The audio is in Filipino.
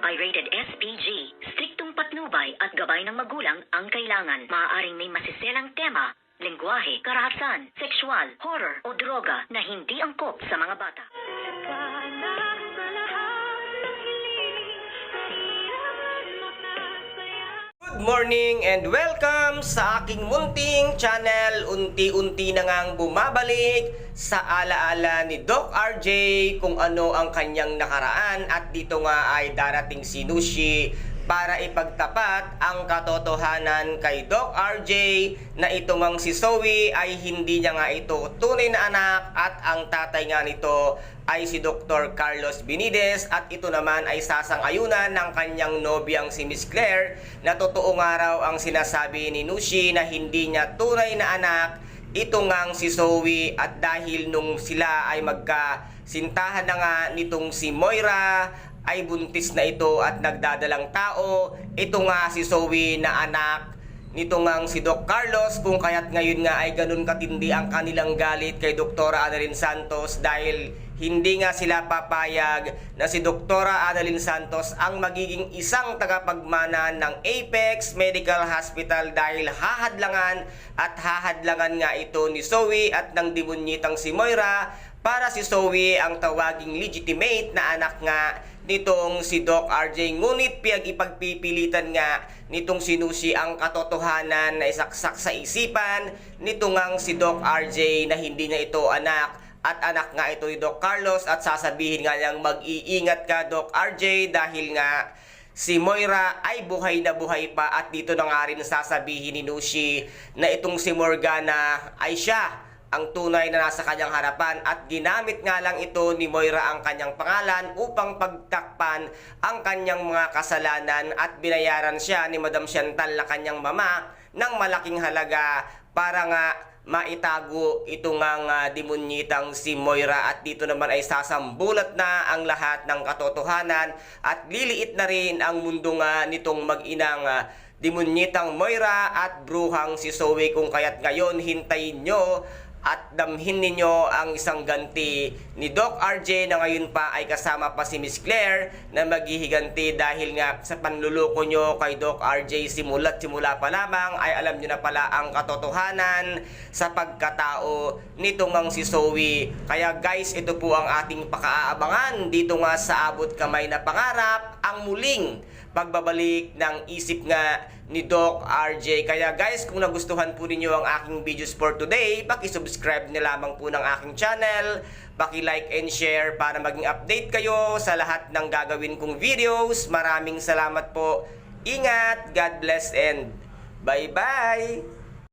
Pirated SPG. Striktong patnubay at gabay ng magulang ang kailangan. Maaaring may masiselang tema, lengguwahe, karahasan, sexual, horror o droga na hindi angkop sa mga bata. Good morning and welcome sa aking munting channel. Unti-unti na ngang bumabalik sa alaala ni Doc RJ kung ano ang kanyang nakaraan, at dito nga ay darating si Nushi para ipagtapat ang katotohanan kay Doc RJ na ito ngang si Zoe ay hindi niya nga ito tunay na anak, at ang tatay nga nito ay si Dr. Carlos Benides, at ito naman ay sasang-ayunan ng kanyang nobyang si Miss Claire na totoo nga raw ang sinasabi ni Nushi na hindi niya tunay na anak ito ngang si Zoe, at dahil nung sila ay magkasintahan na nga nitong si Moira ay buntis na ito at nagdadalang tao, ito nga si Zoe na anak nito ngang si Doc Carlos, kung kaya't ngayon nga ay ganun katindi ang kanilang galit kay Dr. Annalyn Santos dahil hindi nga sila papayag na si Dr. Annalyn Santos ang magiging isang tagapagmana ng Apex Medical Hospital dahil hahadlangan nga ito ni Zoe at ng demonyitang si Moira para si Zoe ang tawaging legitimate na anak nga nitong si Doc RJ. Ngunit ipagpipilitan nga nitong si Nushi ang katotohanan na isaksak sa isipan nito ngang si Doc RJ na hindi niya ito anak at anak nga ito ni Doc Carlos, at sasabihin nga niyang mag-iingat ka Doc RJ dahil nga si Moira ay buhay na buhay pa, at dito na nga rin sasabihin ni Nushi na itong si Morgana ay siya ang tunay na nasa kanyang harapan, at ginamit nga lang ito ni Moira ang kanyang pangalan upang pagtakpan ang kanyang mga kasalanan, at binayaran siya ni Madam Chantal na kanyang mama ng malaking halaga para nga maitago ito ngang demonyitang si Moira. At dito naman ay sasambulat na ang lahat ng katotohanan at liliit na rin ang mundo nga nitong mag-inang demonyitang Moira at bruhang si Zoe, kung kaya't ngayon hintayin nyo at damhin ninyo ang isang ganti ni Doc RJ na ngayon pa ay kasama pa si Miss Claire na maghihiganti dahil nga sa panluloko nyo kay Doc RJ simula pa lamang ay alam nyo na pala ang katotohanan sa pagkatao nito ngang si Zoe. Kaya guys, ito po ang ating pakaabangan dito nga sa abot kamay na pangarap, ang muling pagbabalik ng isip nga ni Doc RJ. Kaya guys, kung nagustuhan po ninyo ang aking videos for today, paki-subscribe na lamang po ng aking channel, paki-like and share para maging update kayo sa lahat ng gagawin kong videos. Maraming salamat po. Ingat, God bless and bye-bye!